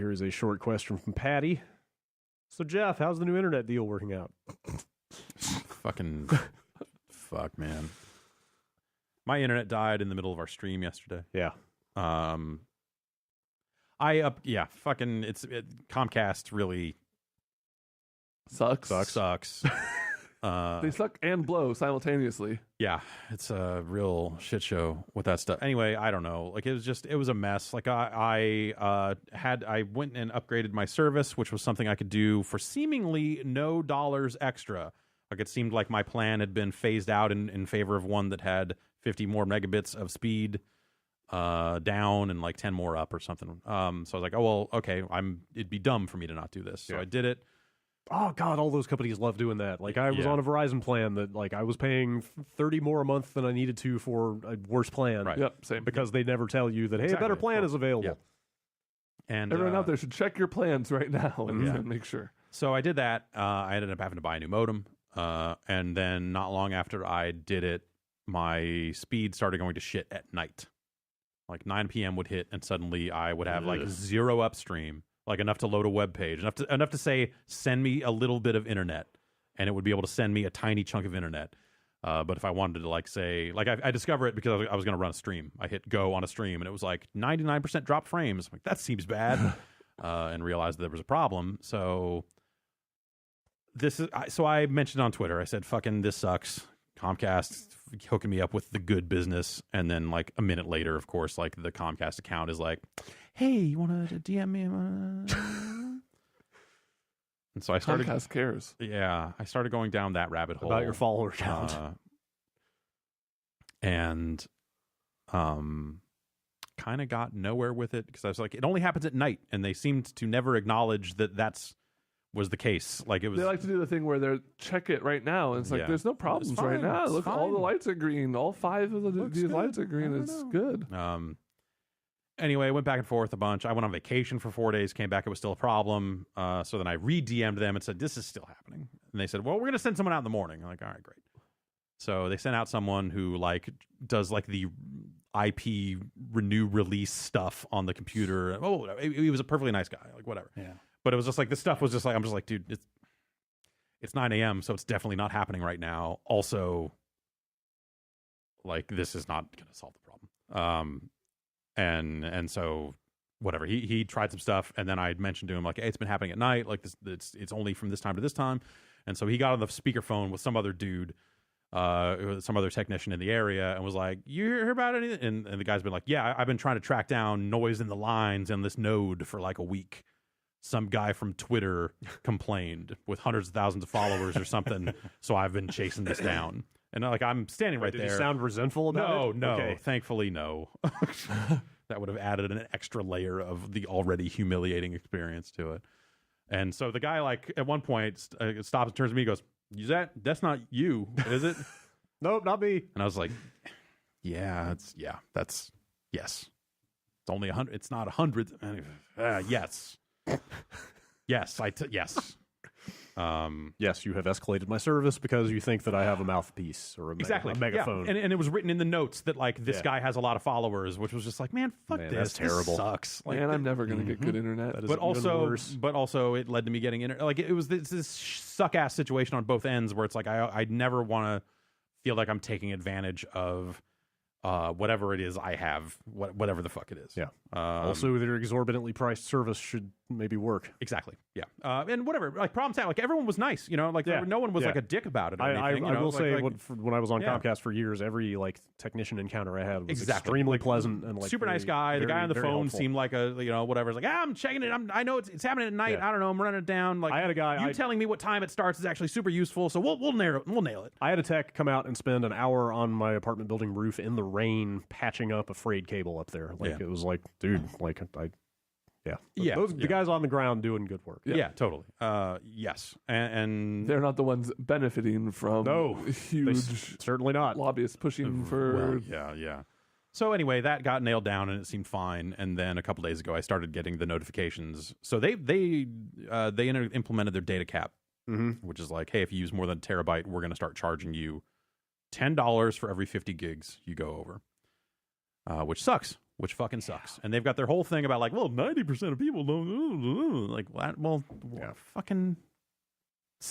Here is a short question from Patty. So, Jeff, how's the new internet deal working out? Fucking fuck, man. My internet died in the middle of our stream yesterday. Yeah. Comcast really Sucks. Sucks. They suck and blow simultaneously. Yeah, it's a real shit show with that stuff. Anyway, I don't know. Like, it was a mess. Like, I went and upgraded my service, which was something I could do for seemingly no dollars extra. Like, it seemed like my plan had been phased out in favor of one that had 50 more megabits of speed down and like 10 more up or something. So I was like, oh well, okay, it'd be dumb for me to not do this. So I did it. Oh God, all those companies love doing that. Like, I was on a Verizon plan that, like, I was paying $30 more a month than I needed to for a worse plan. Right. Yep, same. Because they never tell you that, hey, a better plan is available. Yeah. And everyone out there should check your plans right now and make sure. So I did that. I ended up having to buy a new modem. And then not long after I did it, my speed started going to shit at night. Like 9 p.m. would hit, and suddenly I would have like zero upstream, like enough to load a web page, enough to say, send me a little bit of internet, and it would be able to send me a tiny chunk of internet. But if I wanted to, like, say, like, I discover it because I was going to run a stream. I hit go on a stream, and it was like 99% drop frames. I'm like, that seems bad, and realized there was a problem. So I mentioned on Twitter, I said, fucking, this sucks. Comcast hooking me up with the good business, and then like a minute later, of course, like the Comcast account is like, hey, you want to DM me? And so I started. Comcast cares. Yeah, I started going down that rabbit hole About your follower count. And kind of got nowhere with it because I was like, it only happens at night, and they seemed to never acknowledge that was the case. Like, it was. They like to do the thing where they're check it right now, and it's like there's no problems right now. Look, all the lights are green. All 5 of these lights are green. It's good. Anyway, I went back and forth a bunch. I went on vacation for 4 days, came back, it was still a problem. So then I re-DM'd them and said, this is still happening. And they said, well, we're going to send someone out in the morning. I'm like, all right, great. So they sent out someone who like does like the IP renew release stuff on the computer. Oh, he was a perfectly nice guy, like whatever. Yeah. But it was just like, this stuff was just like, I'm just like, dude, it's 9 a.m., so it's definitely not happening right now. Also, like, this is not going to solve the problem. And so whatever, he tried some stuff, and then I mentioned to him, like, hey, it's been happening at night, like this, it's only from this time to this time. And so he got on the speakerphone with some other dude, some other technician in the area, and was like, you hear about anything? And the guy's been like, yeah, I've been trying to track down noise in the lines in this node for like a week. Some guy from Twitter complained with hundreds of thousands of followers or something, so I've been chasing this down. And like, I'm standing right there. Did you sound resentful about it? No, okay. Thankfully, no. That would have added an extra layer of the already humiliating experience to it. And so the guy, like, at one point stops and turns to me and goes, that's not you, is it? Nope, not me. And I was like, yes. It's only 100. It's not 100. Yes. Yes. Yes. Yes, you have escalated my service because you think that I have a mouthpiece or a megaphone. Yeah. And it was written in the notes that, like, this guy has a lot of followers, which was just like, man, fuck this. That's terrible. This sucks. Like, man, I'm never going to get good internet. But also it led to me getting internet. Like, it was this suck ass situation on both ends where it's like, I never want to feel like I'm taking advantage of whatever it is I have, whatever the fuck it is. Yeah. Also, their exorbitantly priced service should maybe work. Exactly. Yeah. And whatever. Like, problems like everyone was nice. You know, like no one was like a dick about it. Or anything, I will say, when I was on Comcast for years, every like technician encounter I had was extremely pleasant and like super nice guy. The guy on the phone helpful. Seemed like a whatever. It's like, I'm checking it. I know it's happening at night. I don't know. I'm running it down. Like, I had a guy. You telling me what time it starts is actually super useful. So we'll nail it. I had a tech come out and spend an hour on my apartment building roof in the rain patching up a frayed cable up there. Like, it was like, dude, like the guys on the ground doing good work. Yeah, totally. Yes, and they're not the ones benefiting from huge, certainly not lobbyists pushing for. Yeah. So anyway, that got nailed down and it seemed fine. And then a couple days ago, I started getting the notifications. So they implemented their data cap, which is like, hey, if you use more than a terabyte, we're going to start charging you $10 for every 50 gigs you go over, which sucks. which fucking sucks. And they've got their whole thing about like, well, 90% of people don't like. Well, fucking, I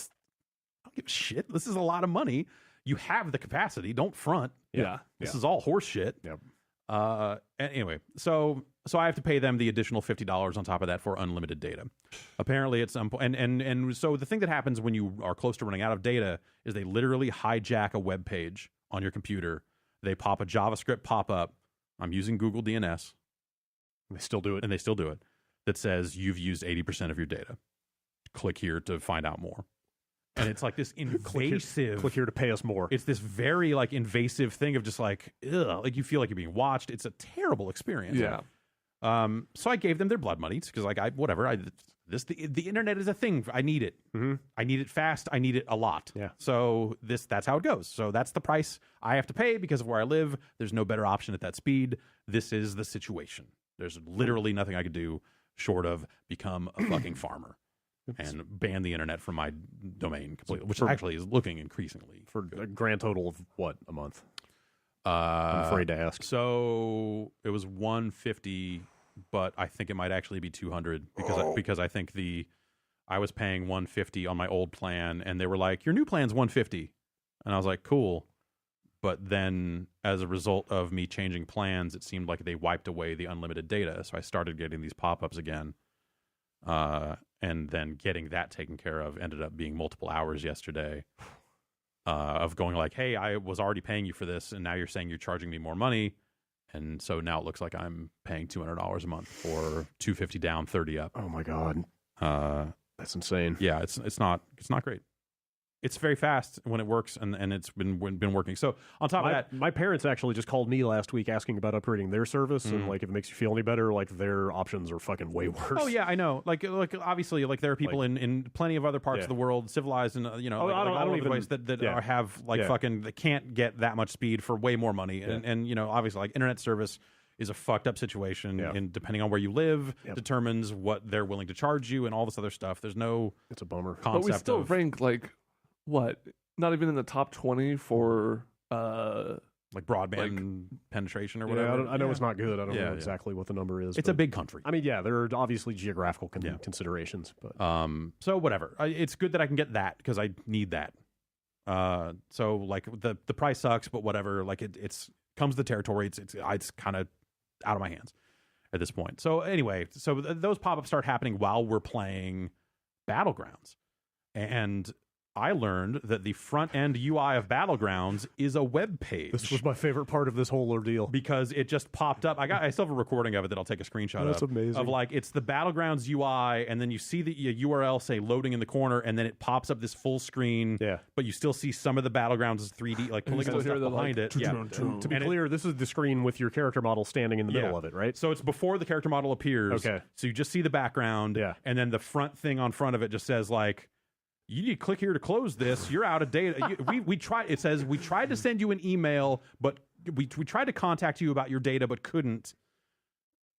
don't give a shit. This is a lot of money. You have the capacity. Don't front. Yeah. This is all horse shit. Yep. Anyway, so I have to pay them the additional $50 on top of that for unlimited data. Apparently, at some point, and so the thing that happens when you are close to running out of data is they literally hijack a web page on your computer. They pop a JavaScript pop-up. I'm using Google DNS. They still do it. And they still do it. That says you've used 80% of your data. Click here to find out more. And it's like this invasive. Click here to pay us more. It's this very like invasive thing of just like, ugh, like you feel like you're being watched. It's a terrible experience. Yeah. So I gave them their blood money because like the internet is a thing. I need it. Mm-hmm. I need it fast. I need it a lot. Yeah. So that's how it goes. So that's the price I have to pay because of where I live. There's no better option at that speed. This is the situation. There's literally nothing I could do short of become a fucking farmer and ban the internet from my domain completely, which actually is looking increasingly for good. A grand total of what, a month? I'm afraid to ask. So it was $150, but I think it might actually be $200 because I think I was paying $150 on my old plan, and they were like, "Your new plan's $150," and I was like, "Cool." But then, as a result of me changing plans, it seemed like they wiped away the unlimited data, so I started getting these pop-ups again. And then getting that taken care of ended up being multiple hours yesterday of going like, hey, I was already paying you for this, and now you're saying you're charging me more money. And so now it looks like I'm paying $200 a month for $250 down, $30 up. Oh, my God. That's insane. Yeah, it's not great. It's very fast when it works, and it's been working. So on top of that, my parents actually just called me last week asking about upgrading their service, and like if it makes you feel any better, like their options are fucking way worse. Oh yeah, I know. Like obviously, like there are people in plenty of other parts of the world, civilized, and I don't even ways that have fucking that can't get that much speed for way more money, and obviously like internet service is a fucked up situation, and depending on where you live, determines what they're willing to charge you and all this other stuff. There's no, it's a bummer. But we still rank like. What? Not even in the top 20 for like broadband penetration or whatever. I know it's not good. I don't know exactly what the number is. It's a big country. I mean, there are obviously geographical considerations, but so whatever. It's good that I can get that because I need that. So like the price sucks, but whatever. Like it's comes to the territory. It's kind of out of my hands at this point. So anyway, those pop-ups start happening while we're playing Battlegrounds, and I learned that the front end UI of Battlegrounds is a web page. This was my favorite part of this whole ordeal because it just popped up. I still have a recording of it that I'll take a screenshot of. That's amazing. Of like it's the Battlegrounds UI, and then you see the URL say loading in the corner, and then it pops up this full screen. Yeah, but you still see some of the Battlegrounds 3D like polygon stuff behind it. Yeah. To be clear, this is the screen with your character model standing in the middle of it, right? So it's before the character model appears. Okay. So you just see the background. Yeah. And then the front thing on front of it just says like, you need to click here to close this. You're out of data. We tried. It says we tried to send you an email, but we tried to contact you about your data, but couldn't.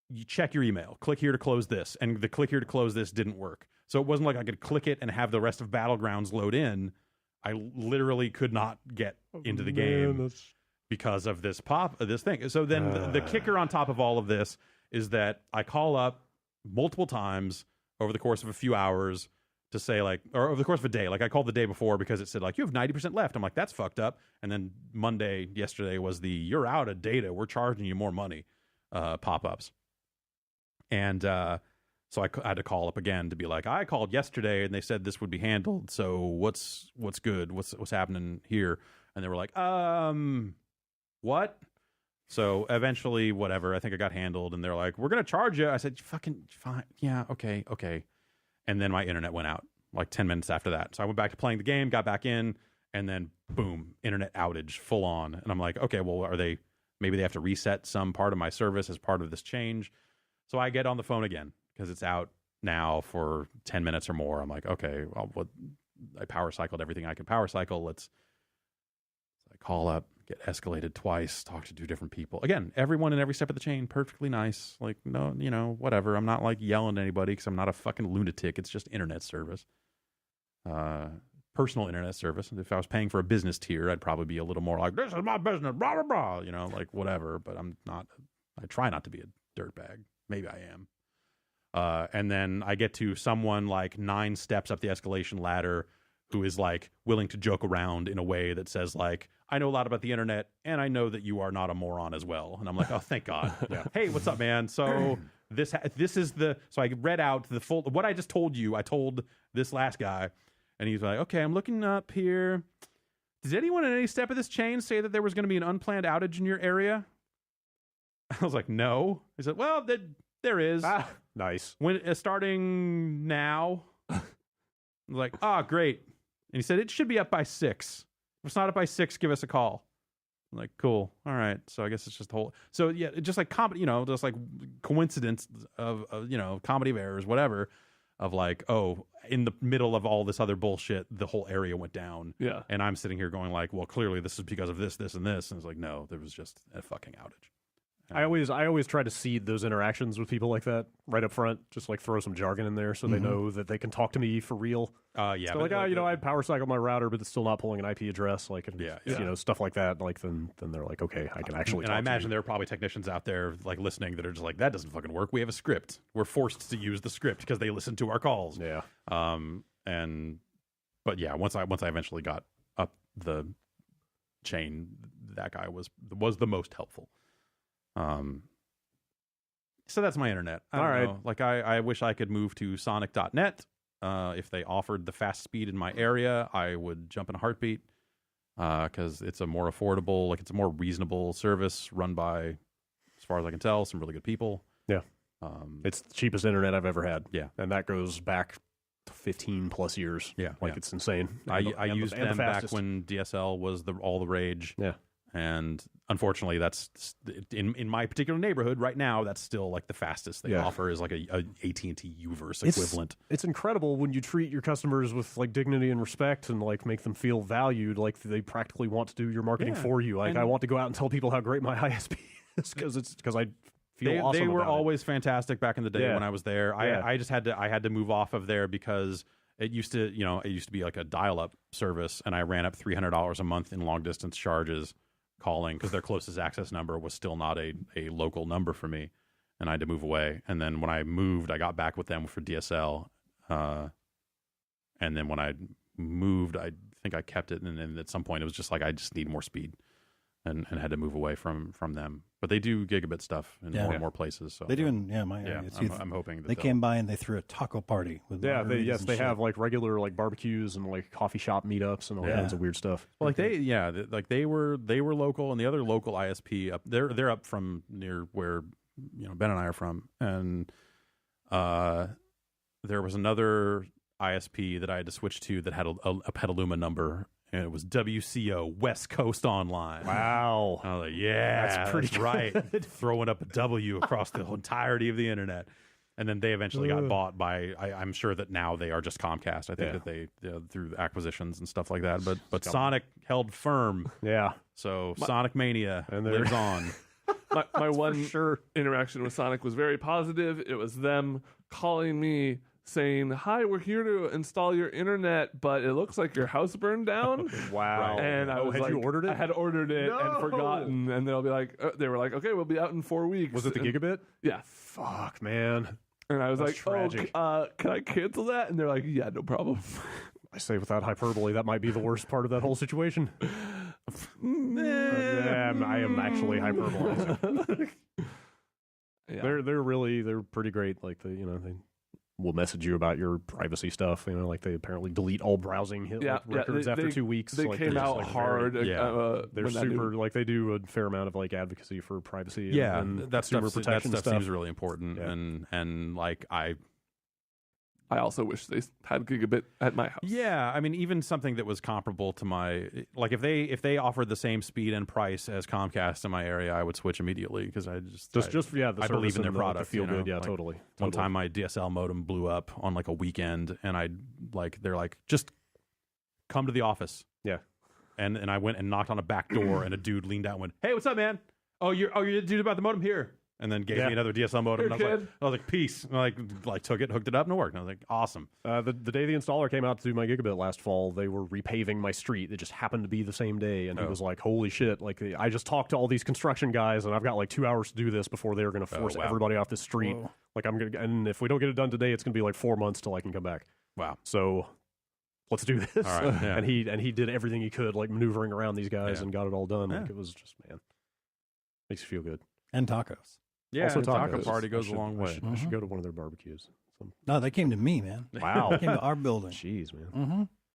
You check your email. Click here to close this, and the click here to close this didn't work. So it wasn't like I could click it and have the rest of Battlegrounds load in. I literally could not get into the game because of this thing. So then the kicker on top of all of this is that I call up multiple times over the course of a few hours to say like, or over the course of a day, like I called the day before because it said like, you have 90% left. I'm like, that's fucked up. And then yesterday was the, you're out of data, we're charging you more money, pop-ups. And so I had to call up again to be like, I called yesterday and they said this would be handled. So what's good? What's happening here? And they were like, what? So eventually, whatever, I think it got handled and they're like, we're going to charge you. I said, fucking fine. Yeah. Okay. And then my internet went out like 10 minutes after that. So I went back to playing the game, got back in, and then boom, internet outage full on. And I'm like, okay, well, maybe they have to reset some part of my service as part of this change. So I get on the phone again because it's out now for 10 minutes or more. I'm like, okay, well, I power cycled everything I can power cycle. I call up, get escalated twice, talk to 2 different people. Again, everyone in every step of the chain, perfectly nice. Like, no, whatever. I'm not like yelling at anybody because I'm not a fucking lunatic. It's just internet service. Personal internet service. If I was paying for a business tier, I'd probably be a little more like, this is my business, blah, blah, blah. Like whatever, but I'm not I try not to be a dirtbag. Maybe I am. And then I get to someone like 9 steps up the escalation ladder who is like willing to joke around in a way that says like, I know a lot about the internet and I know that you are not a moron as well. And I'm like, oh, thank God. Yeah. Hey, what's up, man? So this is so I read out the full, what I just told you, I told this last guy, and he's like, okay, I'm looking up here. Does anyone at any step of this chain say that there was going to be an unplanned outage in your area? I was like, no. He said, well, there is. Nice. When starting now. I was like, great. And he said, it should be up by 6. If it's not up by 6, give us a call. I'm like, cool. All right. So I guess it's just a whole. So yeah, just like comedy, just like coincidence of comedy of errors, whatever. Of like, oh, in the middle of all this other bullshit, the whole area went down. Yeah. And I'm sitting here going like, well, clearly this is because of this, this, and this. And it's like, no, there was just a fucking outage. I always try to seed those interactions with people like that right up front. Just like throw some jargon in there so they know that they can talk to me for real. Yeah. So like, I power cycled my router, but it's still not pulling an IP address. Like, stuff like that. Like, then they're like, okay, I can actually. And I imagine there are probably technicians out there like listening that are just like, that doesn't fucking work. We have a script. We're forced to use the script because they listen to our calls. Yeah. But yeah, once I eventually got up the chain, that guy was the most helpful. So that's my internet. I don't know. Like I wish I could move to sonic.net. If they offered the fast speed in my area, I would jump in a heartbeat. Cause it's a more affordable, like it's a more reasonable service run by, as far as I can tell, some really good people. Yeah. It's the cheapest internet I've ever had. Yeah. And that goes back 15 plus years. Yeah. It's insane. I used them back when DSL was all the rage. Yeah. And unfortunately, that's in my particular neighborhood right now. That's still like the fastest they offer is like a AT&T Uverse equivalent. It's incredible when you treat your customers with like dignity and respect and like make them feel valued. Like they practically want to do your marketing for you. Like I want to go out and tell people how great my ISP is because I feel awesome. They were about always fantastic back in the day when I was there. I just had to move off of there because it used to be like a dial-up service, and I ran up $300 a month in long distance charges calling because their closest access number was still not a local number for me, and I had to move away. And then when I moved, I got back with them for DSL, and then when I moved, I think I kept it, and then at some point it was just like I just need more speed, and had to move away from them. But they do gigabit stuff in more and more places. So they do in my area. I'm hoping that they came by and they threw a taco party with they have like regular like barbecues and like coffee shop meetups and all kinds of weird stuff. Well, they were local, and the other local ISP up they're up from near where Ben and I are from, and there was another ISP that I had to switch to that had a Petaluma number. And it was WCO, West Coast Online. Wow. I was like, that's pretty right. Throwing up a W across the entirety of the internet. And then they eventually got bought by, I'm sure that now they are just Comcast. I think that they, through acquisitions and stuff like that. But Sonic held firm. Yeah. So Sonic Mania lives on. My one interaction with Sonic was very positive. It was them calling me saying, hi, we're here to install your internet, but it looks like your house burned down. Wow. And I was had you ordered it? I had ordered it and forgotten. And they'll be like, they were like, okay, we'll be out in 4 weeks. Was it the gigabit? Yeah. Fuck, man. And I was That's tragic. can I cancel that? And they're like, yeah, no problem. I say without hyperbole, that might be the worst part of that whole situation. I am actually hyperbolizing. They're pretty great. Like they will message you about your privacy stuff. Like they apparently delete all browsing records after 2 weeks. They like came out hard. They're super like they do a fair amount of like advocacy for privacy. And that consumer protection stuff seems really important. Yeah. And like I also wish they had gigabit at my house. Yeah, I mean, even something that was comparable to my, like if they offered the same speed and price as Comcast in my area, I would switch immediately because I I believe in their product. Feel good, like, totally. One time my DSL modem blew up on like a weekend, and they're like, just come to the office. Yeah, and I went and knocked on a back door, and a dude leaned out and went, "Hey, what's up, man? Oh, you're the dude about the modem here." and then gave me another DSL modem. Here, And I was like, peace. And I like took it, hooked it up, and it worked. And I was like, awesome. The day the installer came out to do my gigabit last fall, they were repaving my street. It just happened to be the same day, and he was like, "Holy shit!" Like, I just talked to all these construction guys, and I've got like 2 hours to do this before they're going to force everybody off the street. Whoa. Like, and if we don't get it done today, it's going to be like 4 months till I can come back. Wow. So let's do this. All right, yeah. and he did everything he could, like maneuvering around these guys, and got it all done. Like, it was just, man, makes you feel good. And tacos. Yeah, Also, the taco tacos. party goes I should- a long I way. should, I should go to one of their barbecues. No, they came to me, man. Wow. They came to our building. Jeez, man. Mm-hmm.